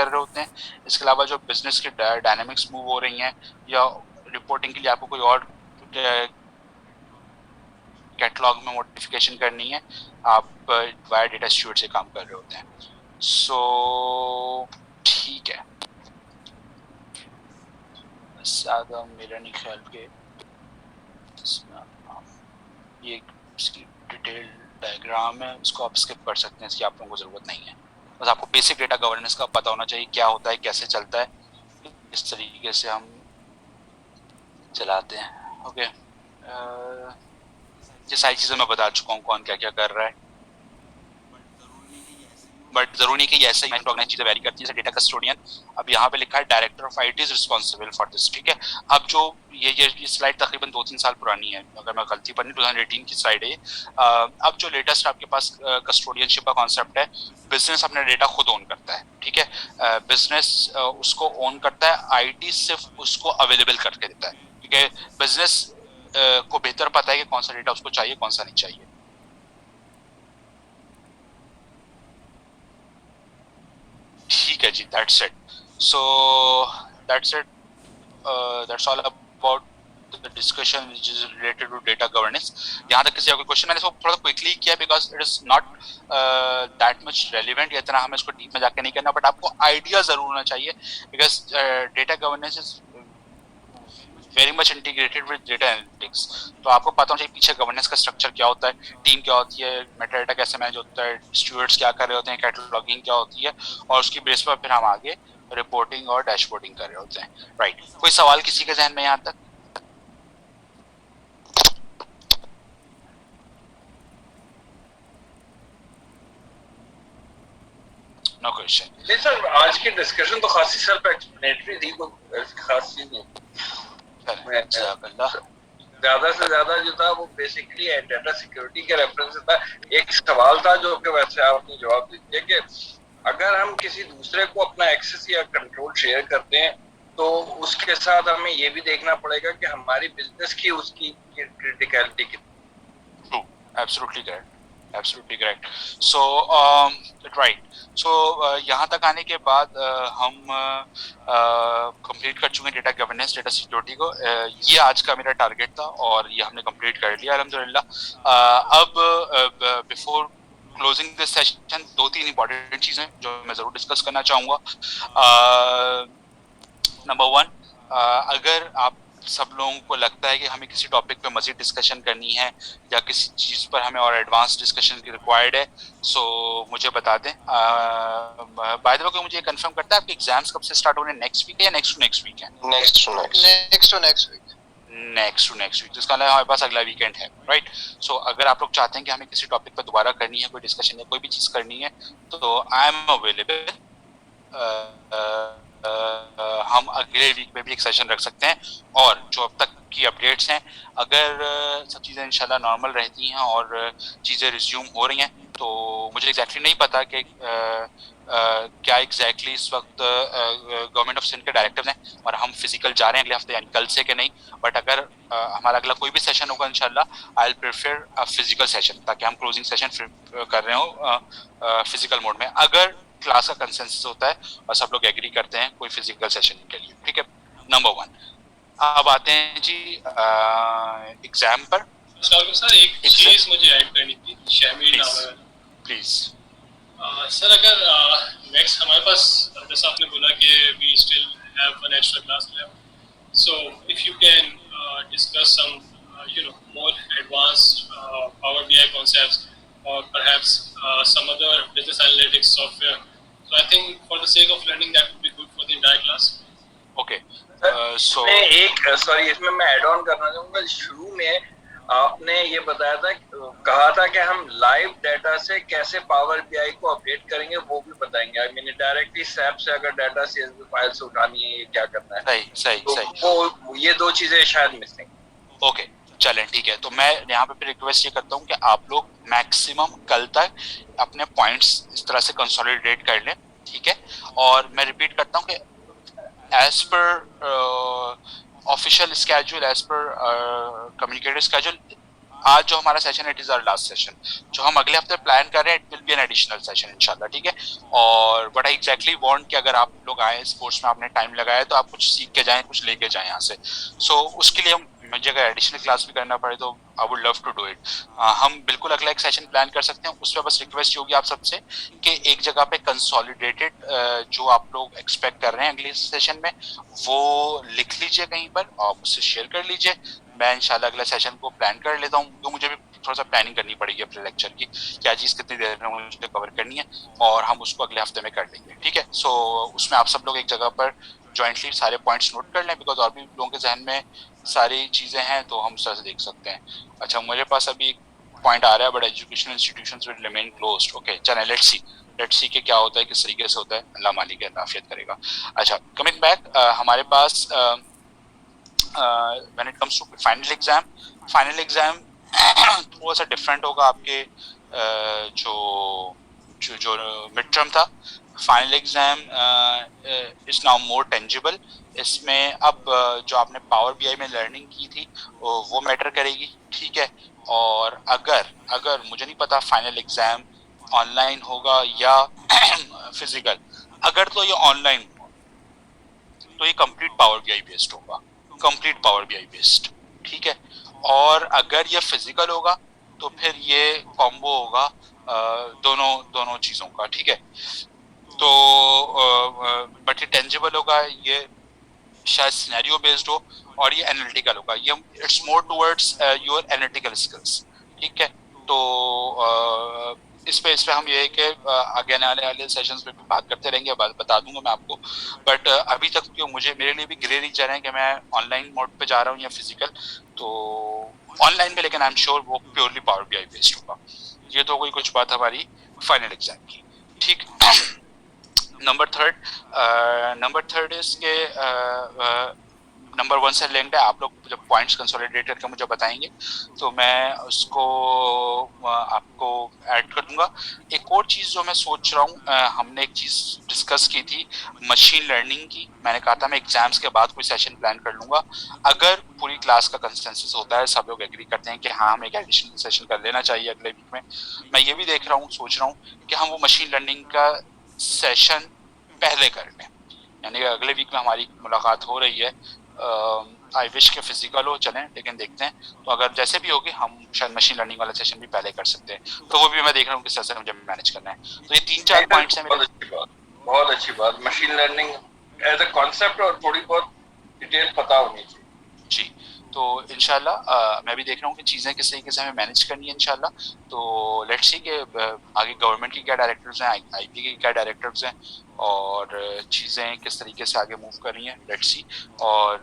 कर रहे होते हैं। इसके अलावा जो बिजनेस की डायनामिक्स मूव हो रही हैं या रिपोर्टिंग के लिए आपको कोई और कैटलॉग में मॉडिफिकेशन करनी है, आप वाया डेटा स्टूडियो से काम कर रहे होते हैं। सो ठीक है, ज़्यादा मेरा नहीं ख्याल के ये इसकी डिटेल डायग्राम है, इसको आप स्किप कर सकते हैं, इसकी आप लोगों को ज़रूरत नहीं है। बस आपको बेसिक डेटा गवर्नेंस का पता होना चाहिए, क्या होता है, कैसे चलता है, इस तरीके से हम चलाते हैं। ओके, ये सारी चीज़ें मैं बता चुका हूँ कौन क्या क्या कर रहा है, बट जरूरी नहीं कि ये ऐसे ही ऑर्गेनाइज चीजें वेरी करती है। डेटा कस्टोडियन, अब यहाँ पे लिखा है director of IT is responsible for this, ठीक है। अब जो ये स्लाइड तकरीबन 2-3 साल पुरानी है, अगर मैं गलती पर नहीं 2018 की स्लाइड है। अब जो लेटेस्ट आपके पास कस्टोडियनशिप का कॉन्सेप्ट है, बिजनेस अपना डेटा खुद ओन करता है, ठीक है। बिजनेस उसको ओन करता है, आईटी सिर्फ उसको अवेलेबल करके देता है, ठीक है। बिजनेस को बेहतर पता है कि कौन सा डेटा उसको चाहिए, कौन सा नहीं चाहिए। ठीक है जी, that's it. So that's it, that's all about the discussion which is related to data governance. यहाँ तक किसी का कोई क्वेश्चन, मैंने इसको थोड़ा क्विकली किया because it is not that much relevant, इतना हमें इसको डीप में जाके नहीं करना, बट आपको आइडिया जरूर होना चाहिए because data governance is very much integrated with data analytics. तो आपको पता होना चाहिए पीछे गवर्नेंस का स्ट्रक्चर क्या होता है, टीम क्या होती है, मेटा डेटा कैसे मैनेज होता है, स्टूडेंट्स क्या कर रहे होते हैं, कैटलॉगिंग क्या होती है, और उसकी बेस पर फिर हम आगे रिपोर्टिंग और डैशबोर्डिंग कर रहे होते हैं। राइट, कोई सवाल किसी के जहन में यहाँ तक? No question? नहीं सर, आज की डिस्कशन तो खासी सेल्फ एक्सप्लेनेटरी थी, कोई खास चीज नहीं। ज्यादा से ज्यादा जो था वो बेसिकली डेटा सिक्योरिटी के रेफरेंस था। एक सवाल था जो कि वैसे आपने जवाब दे दिया कि अगर हम किसी दूसरे को अपना एक्सेस या कंट्रोल शेयर करते हैं तो उसके साथ हमें ये भी देखना पड़ेगा कि हमारी बिजनेस की उसकी क्रिटिकलिटी कितनी। True, absolutely correct, absolutely correct. So right, so यहाँ तक आने के बाद हम कंप्लीट कर चुके हैं डेटा गवर्नेंस, डेटा सिक्योरिटी को। ये आज का मेरा टारगेट था और ये हमने कंप्लीट कर लिया अल्हम्दुलिल्लाह। अब before closing this session 2-3 important चीजें जो मैं जरूर डिस्कस करना चाहूंगा। नंबर 1, अगर आप सब लोगों को लगता है कि हमें किसी टॉपिक पे मजीद डिस्कशन करनी है या किसी चीज़ पर हमें और एडवांस डिस्कशन की रिक्वायर्ड है, सो मुझे बता दें। बाय द वे, मुझे कंफर्म करता है आपके एग्जाम्स कब से स्टार्ट होने, नेक्स्ट वीक है या नेक्स्ट टू नेक्स्ट वीक है? Next to next week. Next to next week, जिसका हमारे पास अगला वीकेंड है, राइट। सो अगर आप लोग चाहते हैं कि हमें किसी टॉपिक पर दोबारा करनी है, कोई डिस्कशन या कोई भी चीज़ करनी है, तो आई एम अवेलेबल। हम अगले वीक में भी एक सेशन रख सकते हैं। और जो अब तक की अपडेट्स हैं, अगर सब चीज़ें इंशाल्लाह नॉर्मल रहती हैं और चीज़ें रिज्यूम हो रही हैं, तो मुझे एग्जैक्टली नहीं पता कि क्या एग्जैक्टली इस वक्त गवर्नमेंट ऑफ सिंध के डायरेक्टिव हैं और हम फिजिकल जा रहे हैं अगले हफ्ते यानी कल से कि नहीं। बट अगर हमारा अगला कोई भी सेशन होगा इंशाल्लाह I will prefer a physical session, ताकि हम क्लोजिंग सेशन कर रहे हो फिजिकल मोड में। अगर क्लास का कंसेंसस होता है और सब लोग एग्री करते हैं कोई फिजिकल सेशन के लिए, ठीक है। नंबर 1, अब आते हैं जी एग्जाम पर। सर एक चीज मुझे ऐड करनी थी, शामिल नाम है प्लीज। सर अगर नेक्स्ट हमारे पास जैसा आपने बोला कि we still have one extra class left, so if you can discuss some more advanced Power BI concepts or perhaps some other business analytics software. So I think for the sake of learning that would be good for the entire class. Okay. So sorry, इसमें मैं add on करना चाहूँगा। शुरू में आपने ये बताया था, कहा था कि हम लाइव डाटा से कैसे पावर बीआई को अपडेट करेंगे वो भी बताएंगे। आई मीन डायरेक्टली सैप से अगर डाटा सीएसवी फाइल से उठानी है, ये क्या करना है। सही तो सही। वो ये 2 चीजें शायद मिसिंग। ओके, चलें ठीक है। तो मैं यहाँ पे फिर रिक्वेस्ट ये करता हूँ कि आप लोग मैक्सिमम कल तक अपने पॉइंट्स इस तरह से कंसोलिडेट कर लें, ठीक है। और मैं रिपीट करता हूँ कि as per official schedule, as per communicated schedule, आज जो हमारा session it is our last session. जो हम अगले हफ्ते प्लान कर रहे हैं it will be an additional session इंशाल्लाह, ठीक है। और बट आई एग्जैक्टली वांट कि अगर आप लोग आए इस कोर्स में, आपने टाइम लगाया तो आप कुछ सीख के जाएं, कुछ लेके जाएं यहाँ से। सो उसके लिए मुझे अगर एडिशनल क्लास भी करना पड़े तो I would love to do it. हम बिल्कुल अगला एक सेशन प्लान कर सकते हैं। उसमें बस रिक्वेस्ट होगी आप सबसे कि एक जगह पे कंसोलिडेटेड जो आप लोग एक्सपेक्ट कर रहे हैं अगले सेशन में वो लिख लीजिए कहीं पर और मुझसे शेयर कर लीजिए। मैं इंशाल्लाह अगले सेशन को प्लान कर लेता हूँ, तो मुझे भी थोड़ा सा प्लानिंग करनी पड़ेगी अपने लेक्चर की, क्या चीज़ कितनी देर में मुझे कवर करनी है, और हम उसको अगले हफ्ते में कर लेंगे, ठीक है। सो उसमें आप सब लोग एक जगह पर जॉइंटली सारे पॉइंट्स नोट कर लें, बिकॉज और भी लोगों के जहन में सारी चीज़ें हैं तो हम सर से देख सकते हैं। अच्छा, मेरे पास अभी एक पॉइंट आ रहा है, but educational institutions will remain closed. Okay, चलें, लेट्स सी के क्या होता है, किस तरीके से होता है, अल्लाह मालिक आफियत करेगा। अच्छा, कमिंग बैक, हमारे पास when it comes to final exam थोड़ा सा डिफरेंट होगा आपके जो जो जो मिड टर्म था। Final exam is now more tangible. इसमें अब जो आपने पावर बीआई में लर्निंग की थी वो मैटर करेगी, ठीक है। और अगर मुझे नहीं पता फाइनल एग्जाम ऑनलाइन होगा या फिजिकल, अगर तो ये ऑनलाइन हुआ तो ये कंप्लीट पावर बीआई बेस्ड होगा, कंप्लीट पावर बीआई बेस्ड, ठीक है। और अगर ये फिजिकल होगा तो फिर ये कॉम्बो होगा दोनों चीज़ों का, ठीक है। तो बट ये टेंजिबल होगा, ये शायद सिनेरियो बेस्ड हो, और ये एनालिटिकल होगा, ये it's more towards your analytical skills, ठीक है। तो इस पे हम ये है कि आगे आने वाले सेशंस में भी बात करते रहेंगे, बता दूंगा मैं आपको। बट अभी तक तो मुझे मेरे लिए भी ग्रे रीजन है कि मैं ऑनलाइन मोड पे जा रहा हूँ या फिजिकल, तो ऑनलाइन में, लेकिन आई एम श्योर वो प्योरली पावर बीआई बेस्ड होगा। ये तो कोई कुछ बात हमारी फाइनल एग्जाम की, ठीक। नंबर थर्ड इज के नंबर 1 से लिंक्ड है। आप लोग जब पॉइंट्स कंसोलिडेट करके मुझे बताएंगे तो मैं उसको आपको ऐड कर दूंगा। एक और चीज़ जो मैं सोच रहा हूँ, हमने एक चीज़ डिस्कस की थी मशीन लर्निंग की। मैंने कहा था मैं एग्जाम्स के बाद कोई सेशन प्लान कर लूँगा, अगर पूरी क्लास का कंसेंसस होता है, सब लोग एग्री करते हैं कि हाँ हमें एक एडिशनल सेशन कर लेना चाहिए अगले वीक में। मैं ये भी देख रहा हूँ, सोच रहा हूँ कि हम वो मशीन लर्निंग का सेशन पहले कर लें, यानी अगले वीक में हमारी मुलाकात हो रही है। आई विश के फिजिकल हो, चलें, लेकिन देखते हैं। तो अगर जैसे भी होगी हम शायद मशीन लर्निंग वाला सेशन भी पहले कर सकते हैं, तो वो भी मैं देख रहा हूँ किस तरह से मुझे मैनेज करना है। तो ये 3-4 पॉइंट्स हैं मेरे। बहुत अच्छी बात, machine learning as a concept और थोड़ी बहुत डिटेल पता होनी चाहिए जी। तो इंशाल्लाह मैं भी देख रहा हूँ कि चीज़ें किस तरीके से हमें मैनेज करनी है इंशाल्लाह। तो लेट्स सी कि आगे गवर्नमेंट की क्या डायरेक्टिव्स हैं, आईपी की क्या डायरेक्टिव्स हैं, और चीज़ें किस तरीके से आगे मूव कर रही हैं, लेट्स सी। और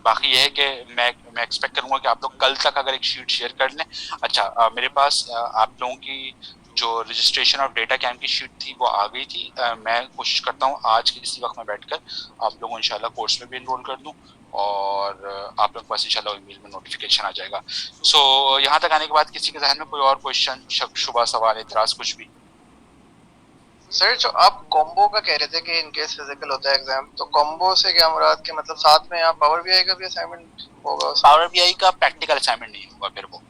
बाकी ये है कि मैं एक्सपेक्ट करूँगा कि आप लोग कल तक अगर एक शीट शेयर कर लें। अच्छा, मेरे पास आप लोगों की जो रजिस्ट्रेशन और डेटा कैम्प की शीट थी वो आ गई थी। मैं कोशिश करता हूँ आज के इसी वक्त में बैठकर आप लोगों को इंशाल्लाह कोर्स में भी इनरोल कर दूँ, और आप लोग के पास इंशाल्लाह ईमेल में नोटिफिकेशन आ जाएगा। सो यहाँ तक आने के बाद किसी के जहन में कोई और क्वेश्चन, शक, शुबा, सवाल, इतराज, कुछ भी? सर, जो आप कॉम्बो का कह रहे थे कि इनकेस फिजिकल होता है एग्जाम, तो कॉम्बो से क्या मुराद के मतलब साथ में यहाँ पावर बीआई का भी असाइनमेंट होगा? पावर बीआई का प्रैक्टिकल असाइनमेंट नहीं होगा फिर वो।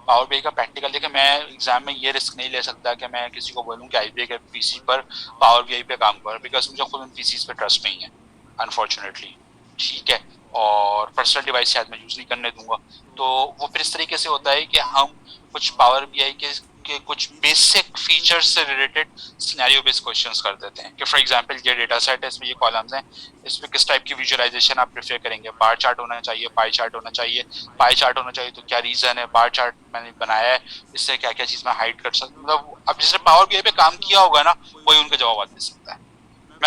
पावर बीआई का प्रैक्टिकल, देखिए मैं एग्जाम में ये रिस्क नहीं ले सकता कि मैं किसी को बोलूँ कि आईबीए के पीसी पर पावर बीआई पे काम कर, बिकॉज मुझे खुद उन पीसीज पे ट्रस्ट नहीं है अनफॉर्चुनेटली, ठीक है। और पर्सनल डिवाइस शायद मैं यूज़ नहीं करने दूंगा। तो वो फिर इस तरीके से होता है कि हम कुछ पावर बीआई के कुछ बेसिक फीचर्स से रिलेटेड सिनेरियो बेस्ड क्वेश्चंस कर देते हैं कि फॉर एग्जांपल ये डेटा सेट है, इसमें ये कॉलम्स हैं, इसमें किस टाइप की विजुअलाइजेशन आप प्रेफर करेंगे, बार चार्ट होना चाहिए, पाई चार्ट होना चाहिए, पाई चार्ट होना चाहिए तो क्या रीजन है, बार चार्ट मैंने बनाया है इससे क्या क्या चीज़ मैं हाइड कर सकता, मतलब अब जिसने पावर बीआई पे काम किया होगा ना वही उनका जवाब दे सकता है।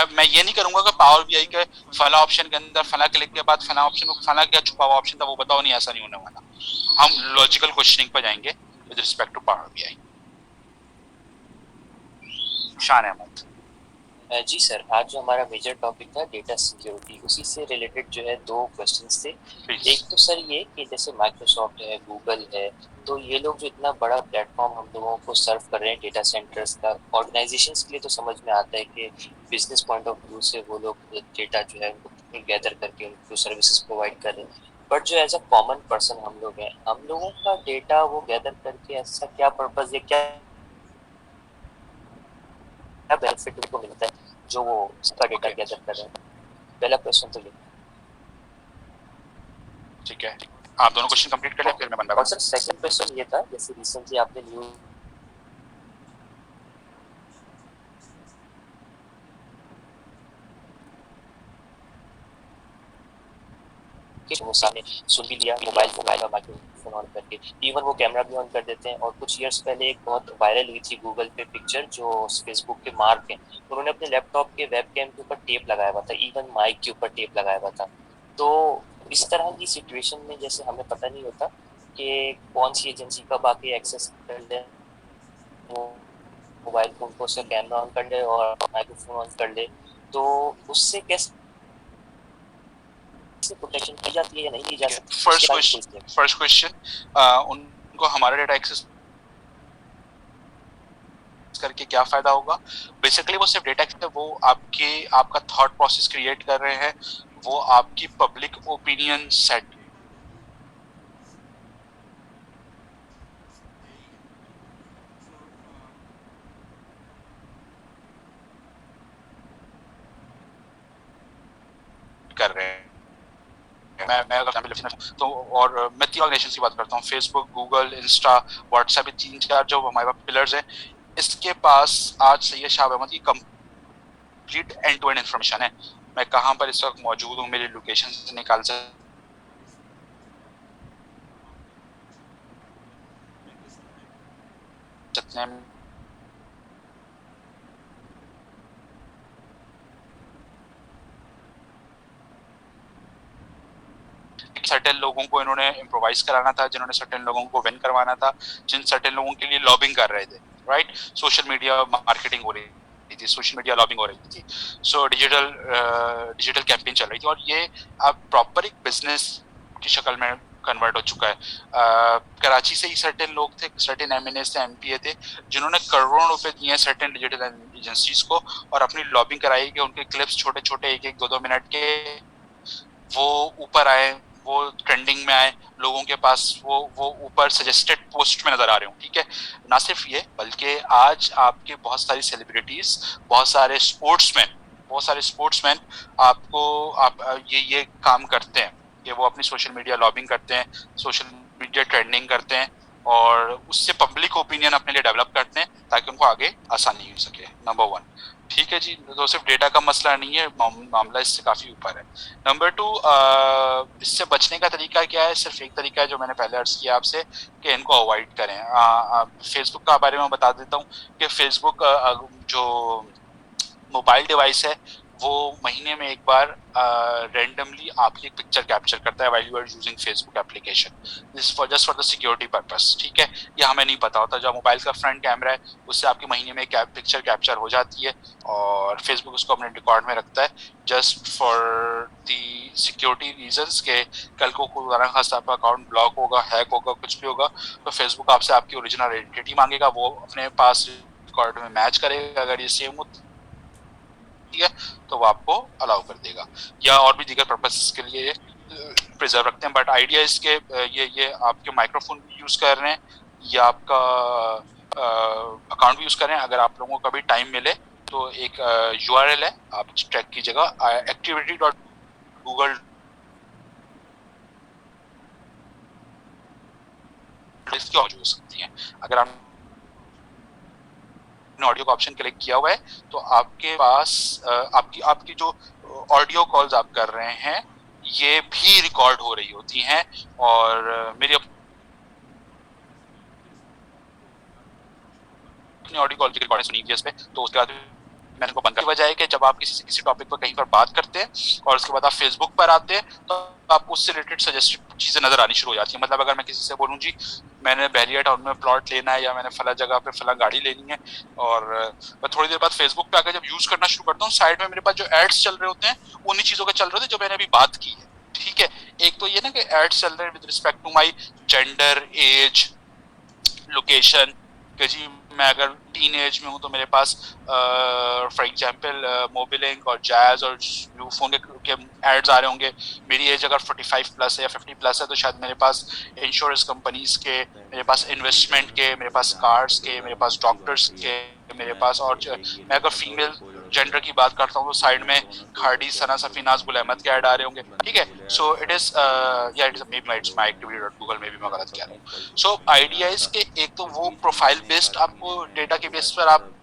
मैं ये नहीं करूंगा कि पावर बीआई के फला ऑप्शन के अंदर फला क्लिक के बाद फला ऑप्शन को फला क्या छुपा हुआ ऑप्शन था वो बताओ, नहीं, ऐसा नहीं होने वाला। हम लॉजिकल क्वेश्चनिंग पर जाएंगे with respect to Power BI. Shan Ahmed ji sir, आज जो हमारा मेजर टॉपिक था डेटा सिक्योरिटी, उसी से रिलेटेड जो है 2 क्वेश्चंस थे। एक तो सर ये कि जैसे माइक्रोसॉफ्ट है, गूगल है, तो ये लोग जो इतना बड़ा प्लेटफॉर्म हम लोगों को सर्व कर रहे हैं डेटा सेंटर्स का, ऑर्गेनाइजेशंस के लिए तो समझ में आता है कि बिजनेस पॉइंट ऑफ व्यू से वो लोग डेटा जो है उनको गैदर करके उनको सर्विसेज प्रोवाइड कर रहे हैं। बट जो एज अ कॉमन पर्सन हम लोग हैं, हम लोगों का डेटा वो गैदर करके ऐसा क्या पर्पज है, क्या क्या बेनिफिट उनको मिलता है जो वो उसका डेटा गैदर कर रहे हैं? पहला क्वेश्चन तो ये। ठीक है, आप दोनों क्वेश्चन कंप्लीट कर लें फिर मैं और सर सेकंड क्वेश्चन ये था, जैसे रिसेंटली आपने न्यूज वो सामने सुन भी लिया, मोबाइल का माइक्रोफोन ऑन करके, इवन वो कैमरा भी ऑन कर देते हैं। और कुछ ईयर्स पहले एक बहुत वायरल हुई थी गूगल पे पिक्चर जो फेसबुक के मार्क हैं, उन्होंने अपने लैपटॉप के वेबकैम के ऊपर टेप लगाया हुआ था, इवन माइक के ऊपर टेप लगाया हुआ था। तो इस तरह की सिचुएशन में जैसे हमें पता नहीं होता कि कौन सी एजेंसी कब आके एक्सेस कर ले वो मोबाइल फोन को, उसका कैमरा ऑन कर ले और माइक्रोफोन ऑन कर ले, तो उससे कैसे प्रोटेक्शन की जाती है या नहीं की जाती? फर्स्ट क्वेश्चन, उनको हमारा डेटा एक्सेस करके क्या फायदा होगा? बेसिकली वो सिर्फ डेटा एक्सेस, वो आपका थॉट प्रोसेस क्रिएट कर रहे हैं, वो आपकी पब्लिक ओपिनियन सेट कर रहे हैं। मैं अगर तो और मैं 3 ऑर्गेनाइजेशन की बात करता हूँ, फेसबुक, गूगल, इंस्टा, व्हाट्सएप, 3-4 जो हमारे पास पिलर्स हैं, इसके पास आज सैयद शाह अहमद की complete end to end information है। मैं कहाँ पर इस वक्त मौजूद हूँ, मेरी लोकेशन से निकाल सकते हैं। सर्टेन लोगों को इन्होंने इम्प्रोवाइज कराना था, जिन्होंने सर्टेन लोगों को विन करवाना था, जिन सर्टेन लोगों के लिए लॉबिंग कर रहे थे, राइट? सोशल मीडिया मार्केटिंग हो रही थी, सोशल मीडिया लॉबिंग हो रही थी, सो डिजिटल कैंपेन चल रही थी, और ये अब प्रॉपर एक बिजनेस की शक्ल में कन्वर्ट हो चुका है। कराची से ही सर्टेन लोग थे, सर्टेन एमएनए थे, एमपीए थे, जिन्होंने करोड़ों रुपए दिए सर्टेन डिजिटल एजेंसीज को और अपनी लॉबिंग कराई कि उनके क्लिप्स छोटे छोटे 1-1, 2-2 मिनट के वो ऊपर आए, वो ट्रेंडिंग में आए, लोगों के पास वो ऊपर सजेस्टेड पोस्ट में नजर आ रहे हो, ठीक है? ना सिर्फ ये, बल्कि आज आपके बहुत सारी सेलिब्रिटीज, बहुत सारे स्पोर्ट्समैन आप ये काम करते हैं कि वो अपनी सोशल मीडिया लॉबिंग करते हैं, सोशल मीडिया ट्रेंडिंग करते हैं और उससे पब्लिक ओपिनियन अपने लिए डेवलप करते हैं ताकि उनको आगे आसानी हो सके। नंबर 1, ठीक है जी, तो सिर्फ डेटा का मसला नहीं है, मामला इससे काफ़ी ऊपर है। नंबर 2, इससे बचने का तरीका क्या है? सिर्फ एक तरीका है जो मैंने पहले अर्ज किया आपसे कि इनको अवॉइड करें। फेसबुक का बारे में बता देता हूँ कि फेसबुक जो मोबाइल डिवाइस है वो महीने में एक बार रैंडमली आपकी एक पिक्चर कैप्चर करता है while you are using Facebook application, this for just for the security purpose, ठीक है? ये हमें नहीं पता होता, जो मोबाइल का फ्रंट कैमरा है उससे आपकी महीने में पिक्चर कैप्चर हो जाती है और फेसबुक उसको अपने रिकॉर्ड में रखता है just for the security reasons के कल को कोई खास आपका अकाउंट ब्लॉक होगा, हैक होगा, कुछ भी होगा तो फेसबुक आपसे आपकी ओरिजिनल आइडेंटिटी मांगेगा, वो अपने पास रिकॉर्ड में मैच करेगा, अगर ये सेम है तो वो आपको अलाउ कर देगा, या और भी दीगर पर्पसेस के लिए प्रिजर्व रखते हैं। बट आइडिया इसके ये आपके माइक्रोफोन भी यूज कर रहे हैं या आपका अकाउंट भी यूज कर रहे हैं, अगर आप लोगों को कभी टाइम मिले तो एक URL है, आप चेक कीजिएगा, activity.google इसकी हो सकती है। अगर आप ऑडियो का ऑप्शन क्लिक किया हुआ है तो आपके पास आपकी जो ऑडियो कॉल्स आप कर रहे हैं ये भी रिकॉर्ड हो रही होती हैं और मेरी अपनी ऑडियो कॉल की रिकॉर्डिंग सुनी थी इस पे, तो उसके बाद मैंने को बंद कर। वजह है कि जब आप किसी टॉपिक पर कहीं पर बात करते हैं और उसके बाद आप फेसबुक पर आते हैं तो आपको उससे रिलेटेड सजेस्टेड चीज़ें नजर आनी शुरू हो जाती हैं। मतलब अगर मैं किसी से बोलूँ जी मैंने बहरिया टाउन में प्लॉट लेना है या मैंने फला जगह पे फला गाड़ी लेनी है, और मैं थोड़ी देर बाद फेसबुक पे आकर जब यूज करना शुरू करता हूँ साइड में मेरे पास जो एड्स चल रहे होते हैं उन्हीं चीज़ों के चल रहे होते जो मैंने अभी बात की है, ठीक है? एक तो ये ना कि एड्स चल रहे हैं with respect to my gender, age, location, कि जी मैं अगर टीन एज में हूँ तो मेरे पास फॉर एग्जांपल मोबिलिंक और जैज और यूफोन के एड्स आ रहे होंगे। मेरी एज अगर 45 प्लस है या 50 प्लस है तो शायद मेरे पास इंश्योरेंस कंपनीज के, मेरे पास इन्वेस्टमेंट के, मेरे पास कार्स के, मेरे पास डॉक्टर्स के, मेरे पास और मैं अगर फीमेल जेंडर की बात करता हूँ तो साइड में खाड़ी, सना, सफीनाज, गुल अहमद के ऐड आ रहे होंगे। ठीक है, सो इट इज या it is may be it's my activity dot Google में भी मैं गलत कह रहा हूँ। सो आइडिया इज के एक तो वो प्रोफाइल बेस्ड आपको डेटा के बेस पर आप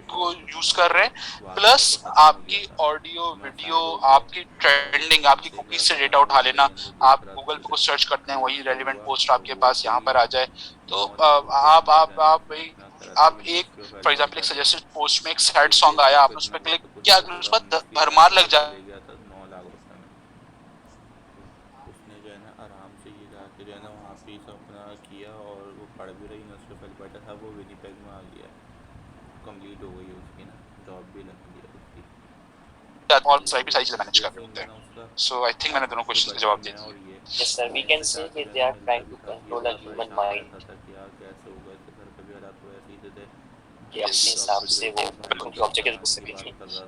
को यूज कर रहे हैं, प्लस आपकी ऑडियो वीडियो, आपकी ट्रेंडिंग, आपकी कुकीज से डेटा उठा लेना। आप गूगल पे कुछ सर्च करते हैं, वही रेलिवेंट पोस्ट आपके पास यहाँ पर आ जाए। तो आप एक फॉर एग्जांपल एक सजेस्टेड पोस्ट में एक सैड सॉन्ग आया, आपने उस पर क्लिक किया, उस पर भरमार लग जाए। 9 लाख रुपए में उसने जो है ना आराम से ये जाके जो है ना वहाँ पे अपना किया और वो पढ़ भी रही ना, उसके पहले बैठा था वो विनीपेग में आ गया, कंप्लीट हो गई उसकी ना, जॉब भी लग गई उसकी। और सारी चीजें मैनेज कर रहे होते हैं। सो आई थिंक मैंने दोनों क्वेश्चन के जवाब दे दिए। Yes, sir. We can say that they are trying to control a human mind. कैसे होगा इसके घर पे भी हालात तो ऐसे ही थे कि अपने हिसाब से वो उनके ऑब्जेक्टिव को सके।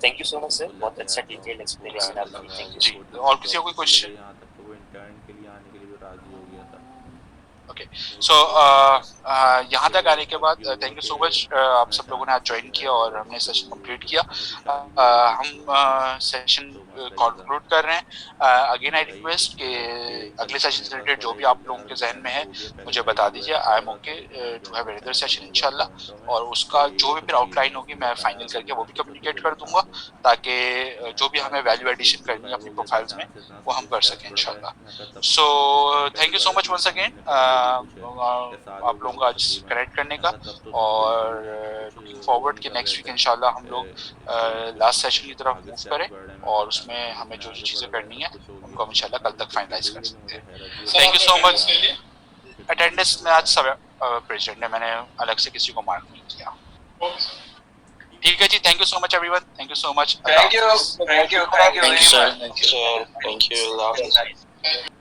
Thank you so much, sir. बहुत अच्छा डिटेल एक्सप्लेनेशन आपका। Thank you. जी, और किसी को कोई क्वेश्चन? यहाँ तक तो वो इंटर्न के लिए आने के लिए भी राजी हो गया था। ओके, सो यहाँ तक आने के बाद थैंक यू सो मच, आप सब लोगों ने आज ज्वाइन किया और हमने सेशन कंप्लीट किया। हम सेशन कंक्लूड कर रहे हैं। अगेन आई रिक्वेस्ट कि अगले सेशन से रिलेटेड जो भी आप लोगों के जहन में है मुझे बता दीजिए। I am okay to have another session इंशाल्लाह, और उसका जो भी फिर आउटलाइन होगी मैं फाइनल करके वो भी कम्युनिकेट कर दूंगा, ताकि जो भी हमें वैल्यू एडिशन करनी है अपनी प्रोफाइल्स में वो हम कर सकें इंशाल्लाह। So thank you so much once again आप लोगों का आज कनेक्ट करने का, और लुकिंग फॉरवर्ड कि नेक्स्ट वीक इंशाल्लाह हम लोग लास्ट सेशन की तरफ मूव करें और उसमें हमें जो चीज़ें करनी है उनको हम इंशाल्लाह कल तक फाइनलाइज कर सकते हैं। Thank you so much. Attendance में आज सब प्रेजेंट है, मैंने अलग से किसी को मार्क नहीं किया। ठीक है जी, thank you so much everyone, thank you so much. Thank you, thank you, thank you, Thank you, sir. Thank you, sir. Thank you.